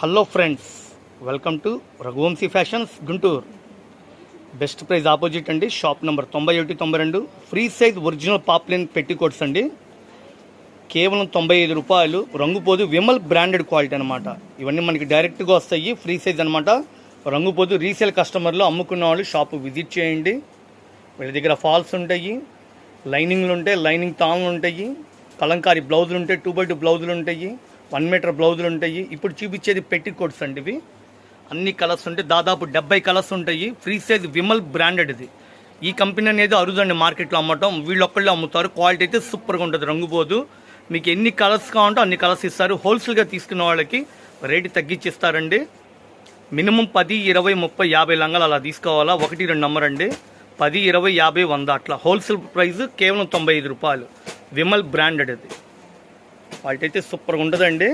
Hello friends, welcome to Raghuvanshi fashions Guntur. Best price opposite అండి. Shop number 9192. Free size original poplin petticoats అండి. కేవలం 95 రూపాయలు. రంగుపోదు Vimal branded quality అనమాట. ఇవన్నీ మనకి డైరెక్ట్గా వస్తాయి. ఫ్రీ సైజ్ అనమాట. రంగుపోదు రీసేల్ కస్టమర్లు అమ్ముకున్న వాళ్ళు షాపు విజిట్ చేయండి. వీళ్ళ దగ్గర ఫాల్స్ ఉంటాయి, లైనింగ్లు ఉంటాయి, లైనింగ్ తాళ్ళు ఉంటాయి, కలంకారీ బ్లౌజులు ఉంటాయి, 2x2 బ్లౌజులు ఉంటాయి, 1 మీటర్ బ్లౌజులు ఉంటాయి. ఇప్పుడు చూపించేది పెట్టికోట్స్ అండి. ఇవి అన్ని కలర్స్ ఉంటాయి, దాదాపు 70 కలర్స్ ఉంటాయి. Free size Vimal branded. ఇది ఈ కంపెనీ అనేది అరుదండి మార్కెట్లో అమ్మటం. వీళ్ళొక్కళ్ళే అమ్ముతారు. క్వాలిటీ అయితే సూపర్గా ఉంటుంది. రంగుపోదు. మీకు ఎన్ని కలర్స్ కావాలంటే అన్ని కలర్స్ ఇస్తారు. హోల్సేల్గా తీసుకున్న వాళ్ళకి రేటు తగ్గించిస్తారండి. మినిమం 10, 20, 30, 50 లంగాలు అలా తీసుకోవాలా. 1, 2 నెంబర్ అండి. 10, 20, 50, 100 అట్లా. హోల్సేల్ ప్రైస్ కేవలం 95 రూపాయలు. విమల్ బ్రాండెడ్. అది క్వాలిటీ అయితే సూపర్గా ఉంటుందండి.